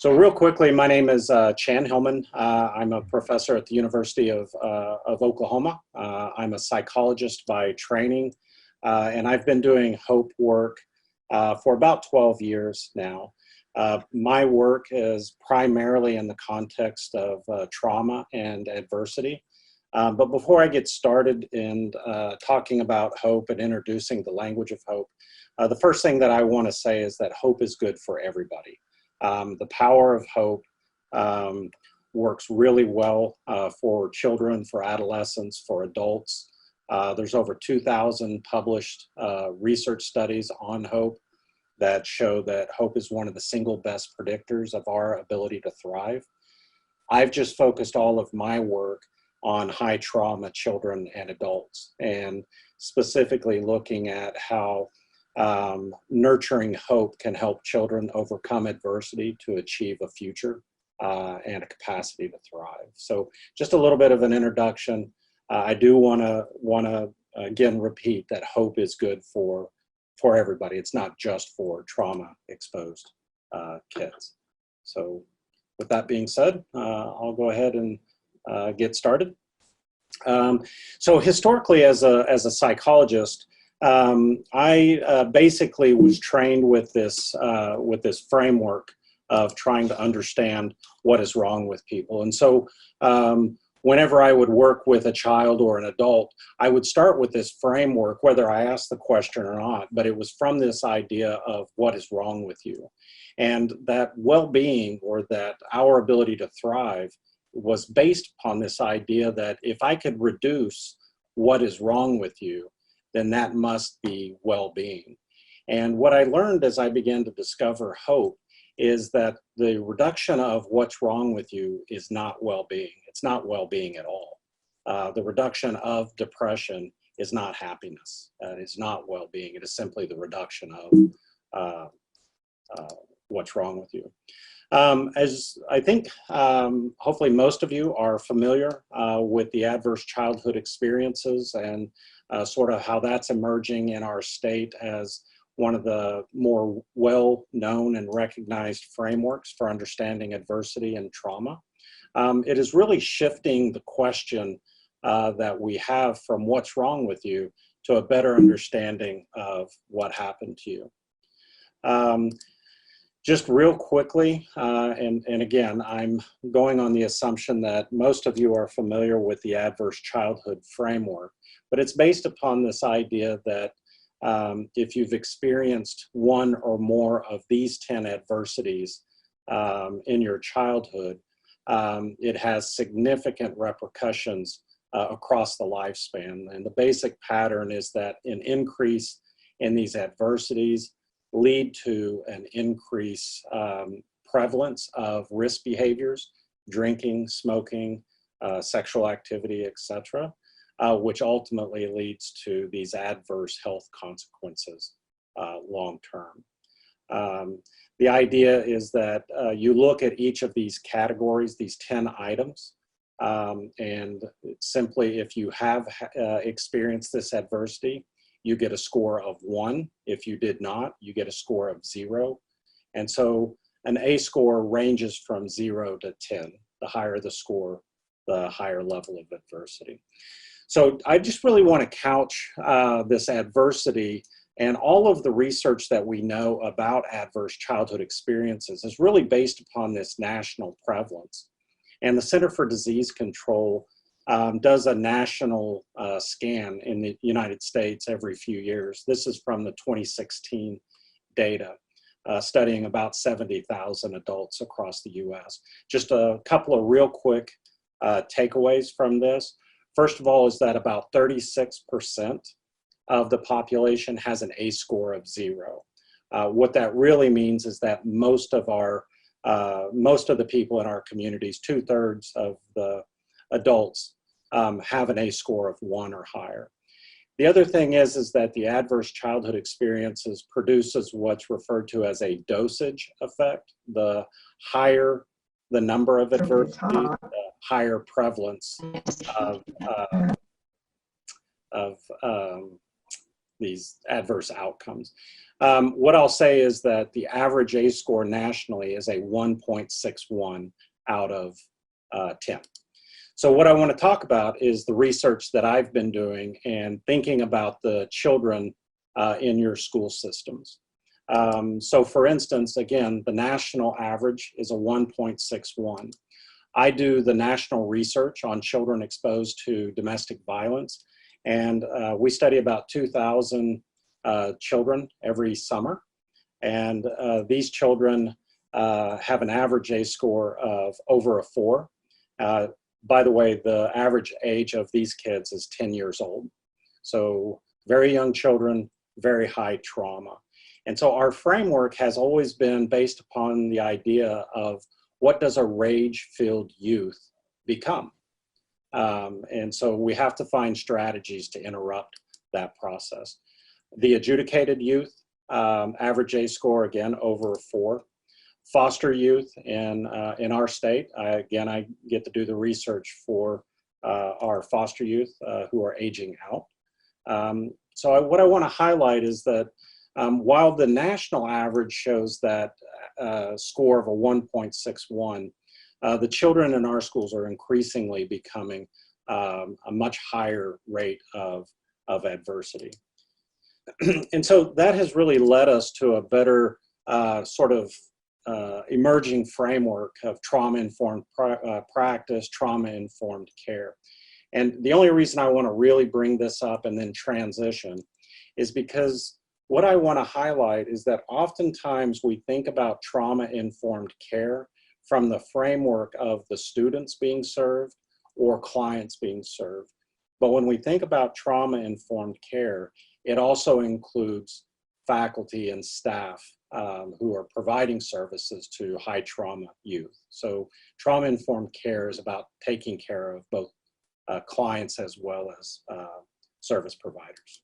So real quickly, my name is Chan Hillman. I'm a professor at the University of Oklahoma. I'm a psychologist by training, and I've been doing HOPE work for about 12 years now. My work is primarily in the context of trauma and adversity. But before I get started in talking about HOPE and introducing the language of HOPE, the first thing that I want to say is that HOPE is good for everybody. The power of HOPE works really well for children, for adolescents, for adults. There's over 2,000 published research studies on HOPE that show that HOPE is one of the single best predictors of our ability to thrive. I've just focused all of my work on high trauma children and adults, and specifically looking at how nurturing HOPE can help children overcome adversity to achieve a future and a capacity to thrive. So just a little bit of an introduction. I do want to again repeat that HOPE is good for everybody. It's not just for trauma exposed kids. So with that being said, I'll go ahead and get started. So historically, as a psychologist, I basically was trained with this framework of trying to understand what is wrong with people. And so whenever I would work with a child or an adult, I would start with this framework, whether I asked the question or not, but it was from this idea of what is wrong with you. And that well-being, or that our ability to thrive, was based upon this idea that if I could reduce what is wrong with you, then that must be well-being. And what I learned as I began to discover HOPE is that the reduction of what's wrong with you is not well-being. It's not well-being at all. The reduction of depression is not happiness. It's not well-being. It is simply the reduction of what's wrong with you. As I think hopefully most of you are familiar with the adverse childhood experiences and sort of how that's emerging in our state as one of the more well-known and recognized frameworks for understanding adversity and trauma. It is really shifting the question that we have from what's wrong with you to a better understanding of what happened to you. Just real quickly, and again, I'm going on the assumption that most of you are familiar with the adverse childhood framework, but it's based upon this idea that if you've experienced one or more of these 10 adversities in your childhood, it has significant repercussions across the lifespan. And the basic pattern is that an increase in these adversities lead to an increase prevalence of risk behaviors, drinking, smoking, sexual activity, etc., which ultimately leads to these adverse health consequences long term. The idea is that you look at each of these categories, these 10 items, and simply if you have experienced this adversity, you get a score of 1. If you did not, you get a score of 0. And so an A score ranges from 0 to 10. The higher the score, the higher level of adversity. So I just really want to couch this adversity, and all of the research that we know about adverse childhood experiences is really based upon this national prevalence. And the Center for Disease Control does a national scan in the United States every few years. This is from the 2016 data, studying about 70,000 adults across the US. Just a couple of real quick takeaways from this. First of all, is that about 36% of the population has an A score of 0. What that really means is that most of the people in our communities, 2/3 of the adults, have an A score of 1 or higher. The other thing is that the adverse childhood experiences produces what's referred to as a dosage effect. The higher the number of adversities, the higher prevalence of these adverse outcomes. What I'll say is that the average ACE score nationally is a 1.61 out of 10. So what I want to talk about is the research that I've been doing and thinking about the children in your school systems. So for instance, again, the national average is a 1.61. I do the national research on children exposed to domestic violence, and we study about 2,000 children every summer. And these children have an average ACE score of over a 4. By the way, the average age of these kids is 10 years old. So very young children, very high trauma. And so our framework has always been based upon the idea of what does a rage-filled youth become? And so we have to find strategies to interrupt that process. The adjudicated youth, average ACE score, again, over a 4. Foster youth in our state, I get to do the research for our foster youth who are aging out. So what I want to highlight is that while the national average shows that score of a 1.61, the children in our schools are increasingly becoming a much higher rate of adversity. And so that has really led us to a better sort of emerging framework of trauma-informed practice, trauma-informed care. And the only reason I want to really bring this up and then transition is because what I want to highlight is that oftentimes we think about trauma-informed care from the framework of the students being served or clients being served. But when we think about trauma-informed care, it also includes faculty and staff who are providing services to high trauma youth. So trauma-informed care is about taking care of both clients as well as service providers.